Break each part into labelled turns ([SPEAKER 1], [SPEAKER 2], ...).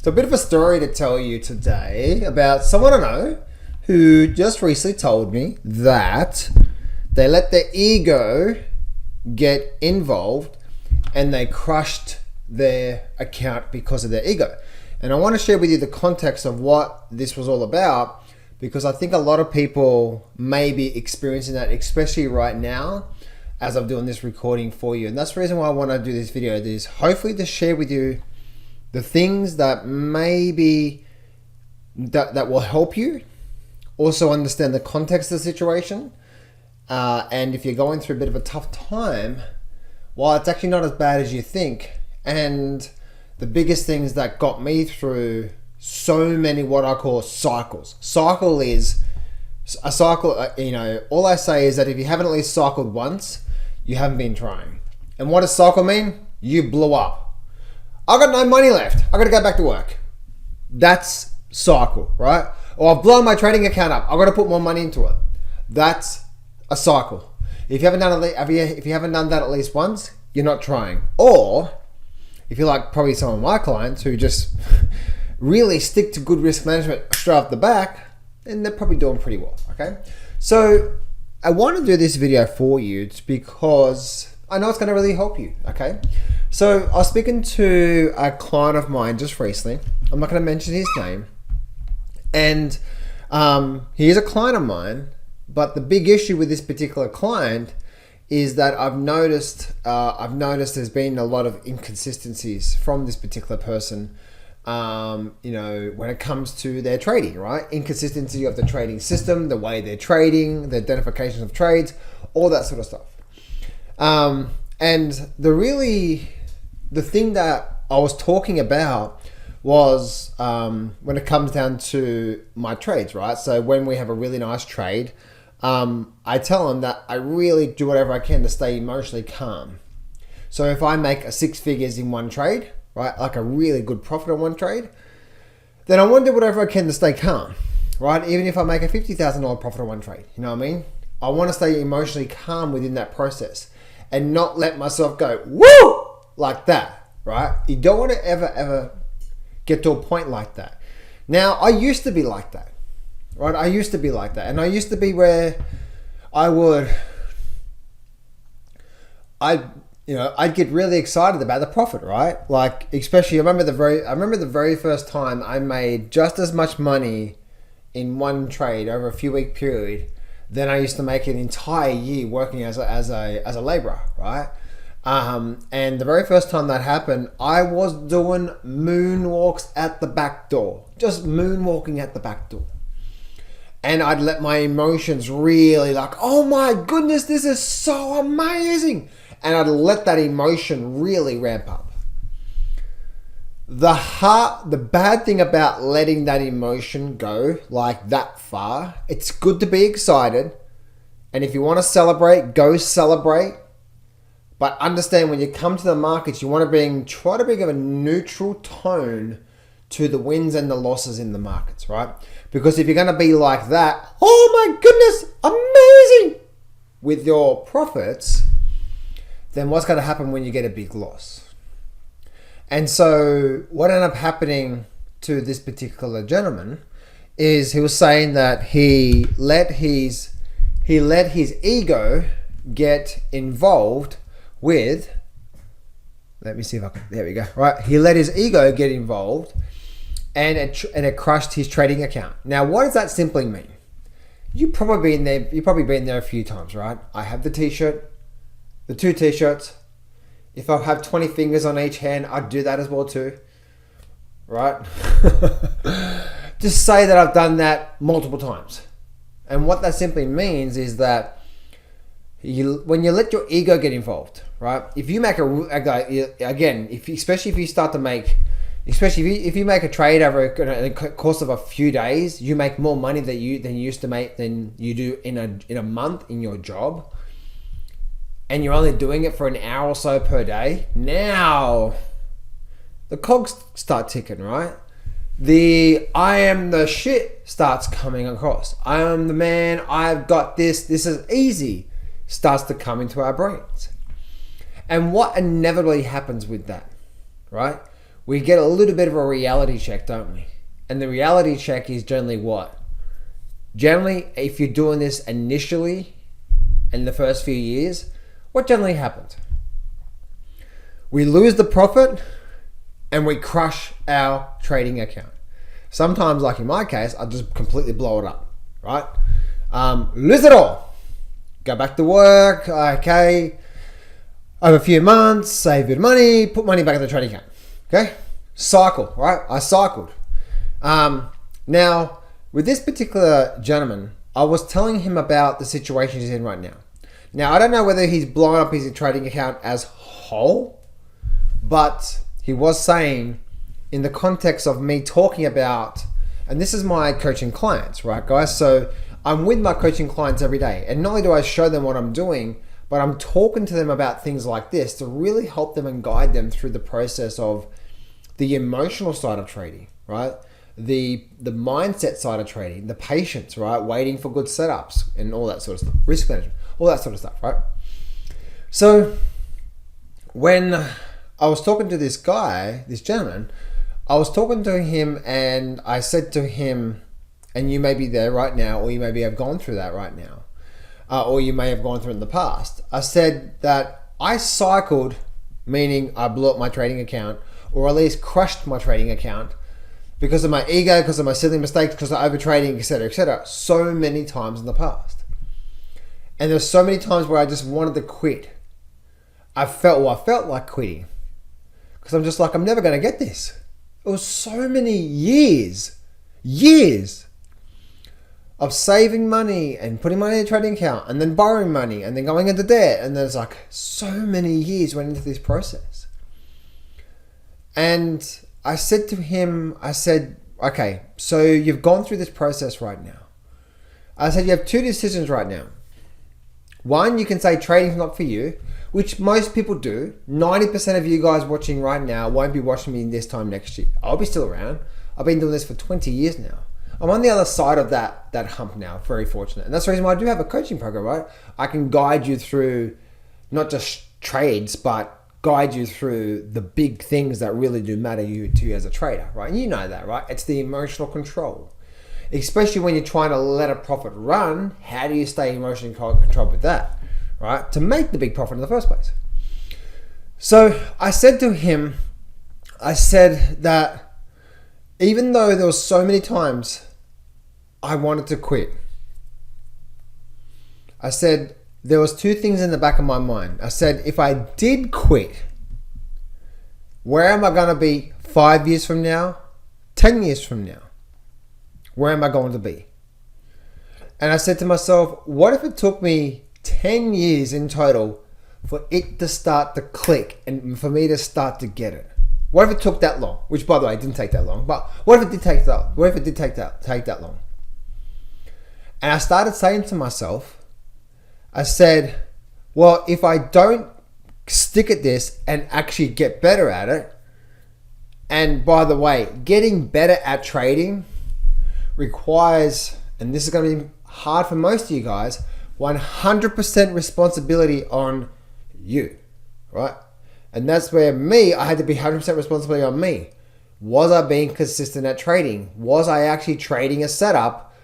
[SPEAKER 1] So a bit of a story to tell you today about someone I know who just recently told me that they let their ego get involved and they crushed their account because of their ego. And I want to share with you the context of what this was all about, because I think a lot of people may be experiencing that, especially right now as I'm doing this recording for you. And that's the reason why I want to do this video, is hopefully to share with you the things that maybe that will help you also understand the context of the situation. And if you're going through a bit of a tough time, well, it's actually not as bad as you think. And the biggest things that got me through so many what I call cycles. Cycle is a cycle, all I say is that if you haven't at least cycled once, you haven't been trying. And what does cycle mean? You blew up. I got no money left. I got to go back to work. That's cycle, right? Or I've blown my trading account up. I got to put more money into it. That's a cycle. If you haven't done that at least once, you're not trying. Or if you're like probably some of my clients who just really stick to good risk management straight off the back, then they're probably doing pretty well. Okay, so I want to do this video for you because I know it's going to really help you. Okay. So I was speaking to a client of mine just recently. I'm not going to mention his name. And he is a client of mine, but the big issue with this particular client is that I've noticed there's been a lot of inconsistencies from this particular person, when it comes to their trading, right? Inconsistency of the trading system, the way they're trading, the identification of trades, all that sort of stuff. And the thing that I was talking about was when it comes down to my trades, right? So when we have a really nice trade, I tell them that I really do whatever I can to stay emotionally calm. So if I make a 6 figures in one trade, right, like a really good profit on one trade, then I want to do whatever I can to stay calm, right? Even if I make a $50,000 profit on one trade, you know what I mean? I want to stay emotionally calm within that process and not let myself go, woo, like that, right? You don't want to ever get to a point like that. Now, I used to be like that, right? I used to be like that. And I used to be where I'd get really excited about the profit, right? Like, especially, I remember the very first time I made just as much money in one trade over a few week period than I used to make an entire year working as a laborer, right? And the very first time that happened, I was doing moonwalks at the back door, just moonwalking at the back door. And I'd let my emotions really like, oh my goodness, this is so amazing. And I'd let that emotion really ramp up. The bad thing about letting that emotion go like that far, it's good to be excited. And if you want to celebrate, go celebrate. But understand when you come to the markets, you want to try to bring a neutral tone to the wins and the losses in the markets, right? Because if you're going to be like that, oh my goodness, amazing, with your profits, then what's going to happen when you get a big loss? And so what ended up happening to this particular gentleman is he was saying that he let his ego get involved with, let me see if I can, there we go, right? He let his ego get involved and it crushed his trading account. Now, what does that simply mean? You've probably been there a few times, right? I have the t-shirt, the 2 t-shirts. If I have 20 fingers on each hand, I'd do that as well too, right? Just say that I've done that multiple times. And what that simply means is that when you let your ego get involved, right? If you make especially if you start to make, if you make a trade over the course of a few days, you make more money than you used to make than you do in a month in your job. And you're only doing it for an hour or so per day. Now, the cogs start ticking, right? The I am the shit starts coming across. I am the man, I've got this is easy, starts to come into our brains. And what inevitably happens with that, right? we get a little bit of a reality check, don't we? And the reality check is generally what? Generally, if you're doing this initially in the first few years, what generally happens? We lose the profit and we crush our trading account. Sometimes, like in my case, I just completely blow it up, right? Lose it all. Go back to work, okay. Over a few months, save a bit of money, put money back in the trading account, okay? Cycle, right? I cycled. Now, with this particular gentleman, I was telling him about the situation he's in right now. Now, I don't know whether he's blowing up his trading account as whole, but he was saying in the context of me talking about, and this is my coaching clients, right, guys? So I'm with my coaching clients every day. And not only do I show them what I'm doing, but I'm talking to them about things like this to really help them and guide them through the process of the emotional side of trading, right? The mindset side of trading, the patience, right? Waiting for good setups and all that sort of stuff. Risk management, all that sort of stuff, right? So when I was talking to this guy, this gentleman, I was talking to him and I said to him, and you may be there right now, or you maybe have gone through that right now, or you may have gone through it in the past. I said that I cycled, meaning I blew up my trading account, or at least crushed my trading account because of my ego, because of my silly mistakes, because of overtrading, etc., so many times in the past. And there's so many times where I just wanted to quit. I felt like quitting because I'm just like, I'm never going to get this. It was so many years of saving money and putting money in a trading account and then borrowing money and then going into debt. And there's like so many years went into this process. And I said to him, I said, okay, so you've gone through this process right now. I said, you have two decisions right now. One, you can say trading's not for you, which most people do. 90% of you guys watching right now won't be watching me this time next year. I'll be still around. I've been doing this for 20 years now. I'm on the other side of that hump now, very fortunate. And that's the reason why I do have a coaching program, right? I can guide you through not just trades, but guide you through the big things that really do matter to you as a trader, right? And you know that, right? It's the emotional control. Especially when you're trying to let a profit run, how do you stay emotionally controlled with that, right? To make the big profit in the first place. So I said to him, I said that even though there was so many times I wanted to quit, I said there was two things in the back of my mind. I said, if I did quit, where am I going to be 5 years from now, 10 years from now? Where am I going to be? And I said to myself, what if it took me 10 years in total for it to start to click and for me to start to get it? What if it took that long? Which, by the way, it didn't take that long. But what if it did take that? What if it did take that long? And I started saying to myself, I said, well, if I don't stick at this and actually get better at it, and by the way, getting better at trading requires, and this is going to be hard for most of you guys, 100% responsibility on you, right? And that's where I had to be 100% responsibility on me. Was I being consistent at trading? Was I actually trading a setup?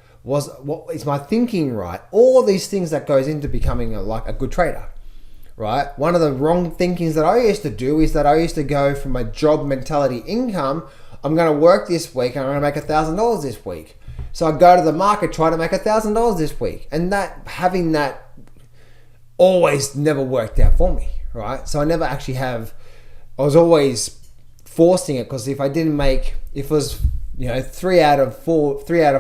[SPEAKER 1] Is my thinking right? All these things that goes into becoming a good trader, right? One of the wrong thinkings that I used to do is that I used to go from my job mentality income, I'm going to work this week and I'm going to make $1,000 this week. So I go to the market, try to make $1,000 this week. And having that always never worked out for me, right? So I never actually I was always forcing it, because if it was 3 out of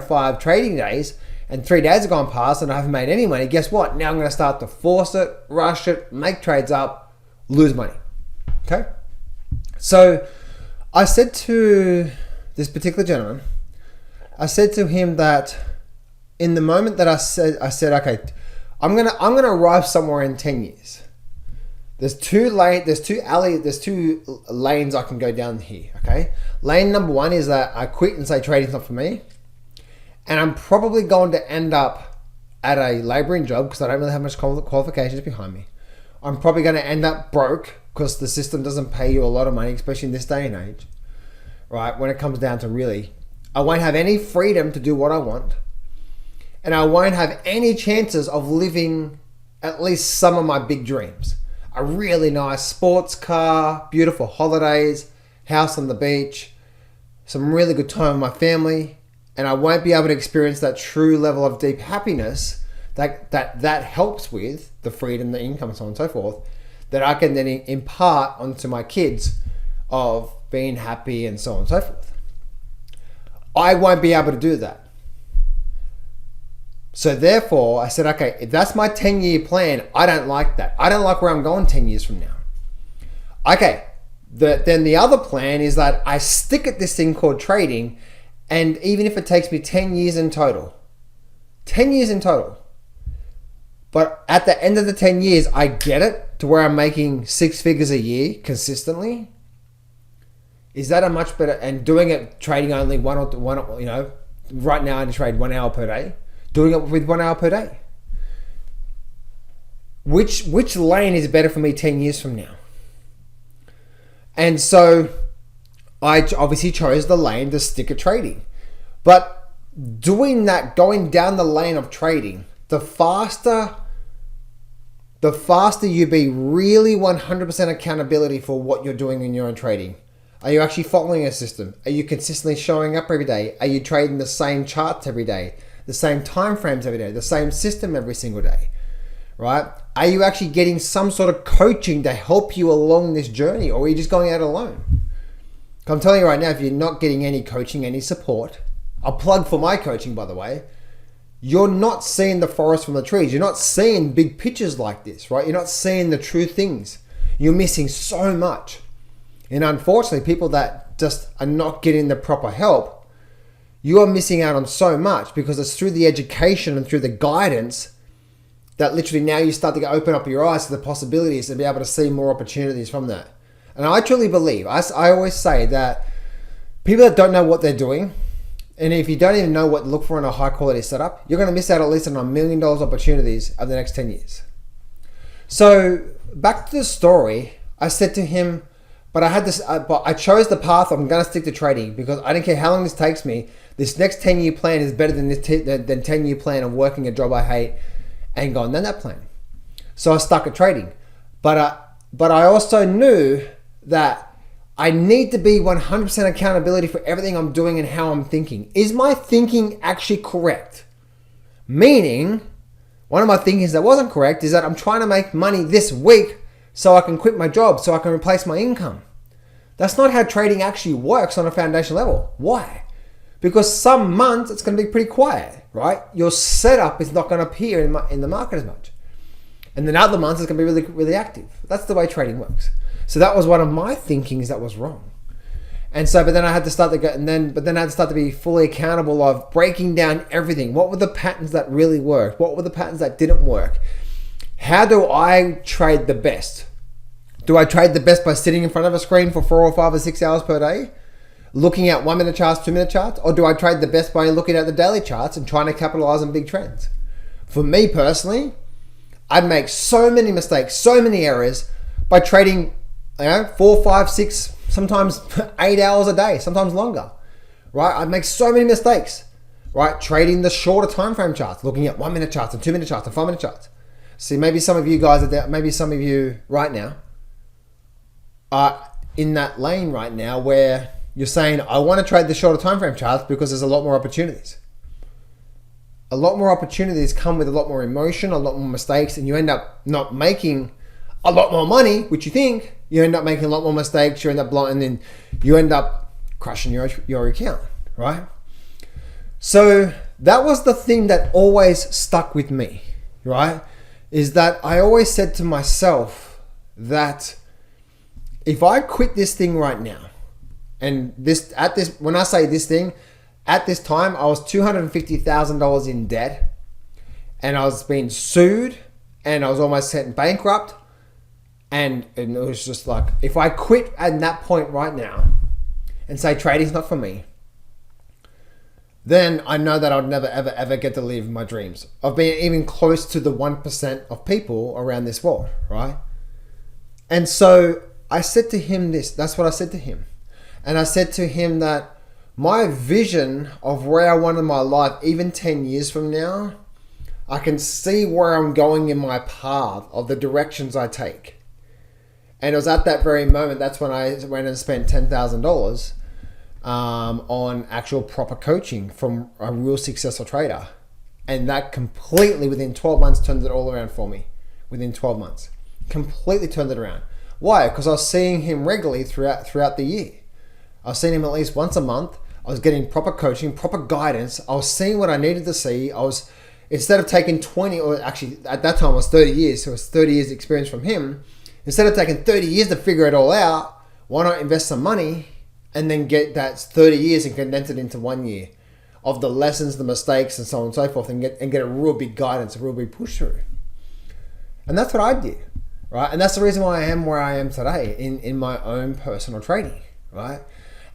[SPEAKER 1] 5 trading days and 3 days have gone past and I haven't made any money, guess what? Now I'm going to start to force it, rush it, make trades up, lose money. Okay? So I said to this particular gentleman, I said to him that in the moment that I said, okay, I'm gonna arrive somewhere in 10 years. There's two lanes I can go down here, okay? Lane number one is that I quit and say trading's not for me. And I'm probably going to end up at a laboring job because I don't really have much qualifications behind me. I'm probably going to end up broke because the system doesn't pay you a lot of money, especially in this day and age. right? When it comes down to really, I won't have any freedom to do what I want. And I won't have any chances of living at least some of my big dreams. A really nice sports car, beautiful holidays, house on the beach, some really good time with my family. And I won't be able to experience that true level of deep happiness that helps with the freedom, the income, so on and so forth, that I can then impart onto my kids of being happy and so on and so forth. I won't be able to do that. So therefore, I said, okay, if that's my 10-year plan, I don't like that. I don't like where I'm going 10 years from now. Okay, then the other plan is that I stick at this thing called trading, and even if it takes me 10 years in total, but at the end of the 10 years, I get it to where I'm making 6 figures a year consistently. Is that a much better, and doing it, trading only one, right now I trade 1 hour per day, doing it with 1 hour per day. Which lane is better for me 10 years from now? And so I obviously chose the lane to stick at trading. But doing that, going down the lane of trading, the faster you be really 100% accountability for what you're doing in your own trading. Are you actually following a system? Are you consistently showing up every day? Are you trading the same charts every day? The same time frames every day? The same system every single day? Right? Are you actually getting some sort of coaching to help you along this journey, or are you just going out alone? I'm telling you right now, if you're not getting any coaching, any support, I'll plug for my coaching, by the way, you're not seeing the forest from the trees. You're not seeing big pictures like this, right? You're not seeing the true things. You're missing so much. And unfortunately, people that just are not getting the proper help, you are missing out on so much, because it's through the education and through the guidance that literally now you start to open up your eyes to the possibilities and be able to see more opportunities from that. And I truly believe, I always say that people that don't know what they're doing, and if you don't even know what to look for in a high quality setup, you're going to miss out at least on $1 million opportunities over the next 10 years. So back to the story, I said to him, but I chose the path. I'm going to stick to trading because I don't care how long this takes me. This next 10-year plan is better than this 10-year plan of working a job I hate and going down that plan. So I stuck at trading. But I also knew that I need to be 100% accountability for everything I'm doing and how I'm thinking. Is my thinking actually correct? Meaning, one of my thinkings that wasn't correct is that I'm trying to make money this week so I can quit my job, so I can replace my income. That's not how trading actually works on a foundation level. Why? Because some months it's going to be pretty quiet, right? Your setup is not going to appear in the market as much. And then other months it's going to be really, really active. That's the way trading works. So that was one of my thinkings that was wrong. And so, but then I had to start to go, but then I had to start to be fully accountable of breaking down everything. What were the patterns that really worked? What were the patterns that didn't work? How do I trade the best? Do I trade the best by sitting in front of a screen for 4 or 5 or 6 hours per day, looking at 1 minute charts, 2 minute charts? Or do I trade the best by looking at the daily charts and trying to capitalize on big trends? For me personally, I'd make so many mistakes, so many errors by trading 4, 5, 6, sometimes 8 hours a day, sometimes longer, right? I'd make so many mistakes, right? Trading the shorter time frame charts, looking at 1 minute charts and 2 minute charts and 5 minute charts. See, maybe some of you guys are there, maybe some of you right now are in that lane right now where you're saying, I want to trade the shorter time frame charts because there's a lot more opportunities. A lot more opportunities come with a lot more emotion, a lot more mistakes, and you end up not making a lot more money, which you think. You end up making a lot more mistakes, you end up blind, and then you end up crushing your account, right? So that was the thing that always stuck with me, right? Is that I always said to myself that if I quit this thing right now, and when I say this thing, at this time I was $250,000 in debt, and I was being sued, and I was almost sent bankrupt, and it was just like, if I quit at that point right now and say trading's not for me, then I know that I'd never ever ever get to live my dreams of being even close to the 1% of people around this world, right? And so I said to him this, that's what I said to him. And I said to him that my vision of where I wanted my life, even 10 years from now, I can see where I'm going in my path of the directions I take. And it was at that very moment, that's when I went and spent $10,000 on actual proper coaching from a real successful trader. And that completely, within 12 months, turned it all around for me. Within 12 months. Completely turned it around. Why? Because I was seeing him regularly throughout the year. I was seeing him at least once a month. I was getting proper coaching, proper guidance. I was seeing what I needed to see. Instead of taking 20, or actually at that time it was 30 years, so it was 30 years experience from him. Instead of taking 30 years to figure it all out, why not invest some money and then get that 30 years and condense it into 1 year of the lessons, the mistakes, and so on and so forth, and get a real big guidance, a real big push through. And that's what I did, right? And that's the reason why I am where I am today in my own personal trading, right?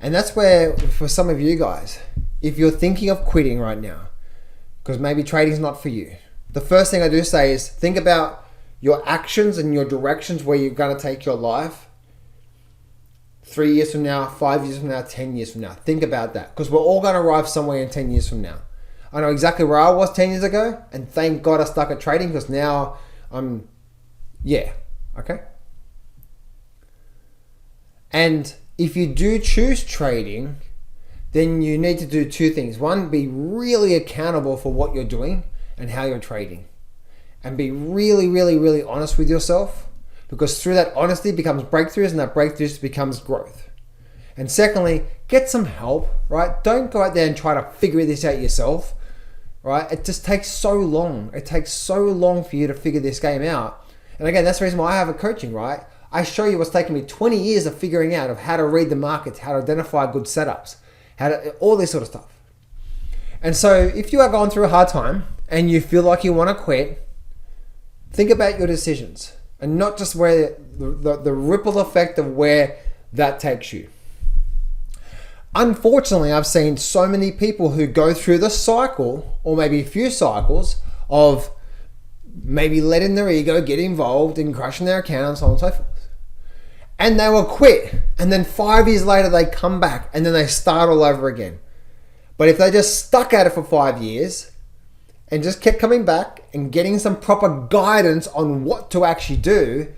[SPEAKER 1] And that's where, for some of you guys, if you're thinking of quitting right now, because maybe trading's not for you, the first thing I do say is think about your actions and your directions where you're going to take your life 3 years from now, 5 years from now, 10 years from now. Think about that, because we're all going to arrive somewhere in 10 years from now. I know exactly where I was 10 years ago, and thank God I stuck at trading, because now okay? And if you do choose trading, then you need to do two things. One, be really accountable for what you're doing and how you're trading. And be really, really, really honest with yourself, because through that honesty becomes breakthroughs, and that breakthroughs becomes growth. And secondly, get some help, right? Don't go out there and try to figure this out yourself, right? It just takes so long. It takes so long for you to figure this game out. And again, that's the reason why I have a coaching, right? I show you what's taken me 20 years of figuring out of how to read the markets, how to identify good setups, all this sort of stuff. And so if you are going through a hard time and you feel like you want to quit, think about your decisions and not just where the ripple effect of where that takes you. Unfortunately, I've seen so many people who go through the cycle, or maybe a few cycles, of maybe letting their ego get involved in crashing their account and so on and so forth. And they will quit, and then 5 years later they come back and then they start all over again. But if they just stuck at it for 5 years and just kept coming back and getting some proper guidance on what to actually do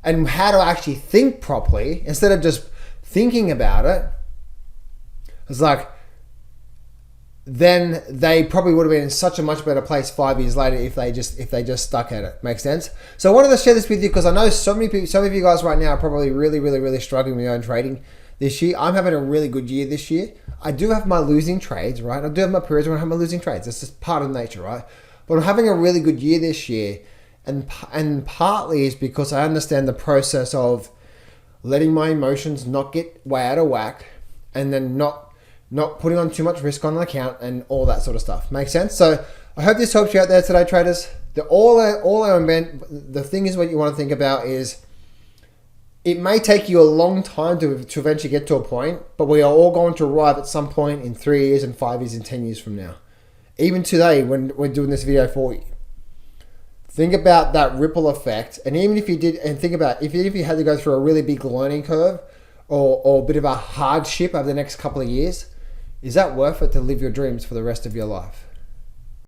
[SPEAKER 1] and how to actually think properly instead of just thinking about it, it's like, then they probably would have been in such a much better place 5 years later if they just stuck at it. Makes sense? So I wanted to share this with you because I know some of you guys right now are probably really, really, really struggling with your own trading this year. I'm having a really good year this year. I do have my losing trades, right? I do have my periods where I have my losing trades. That's just part of nature, right? But I'm having a really good year this year, and partly is because I understand the process of letting my emotions not get way out of whack, and then not putting on too much risk on an account and all that sort of stuff. Makes sense? So I hope this helps you out there today, traders. The thing is, what you want to think about is, it may take you a long time to eventually get to a point, but we are all going to arrive at some point in 3 years and 5 years and 10 years from now. Even today, when we're doing this video for you. Think about that ripple effect. And even if you did, and think about, if you had to go through a really big learning curve or a bit of a hardship over the next couple of years, is that worth it to live your dreams for the rest of your life?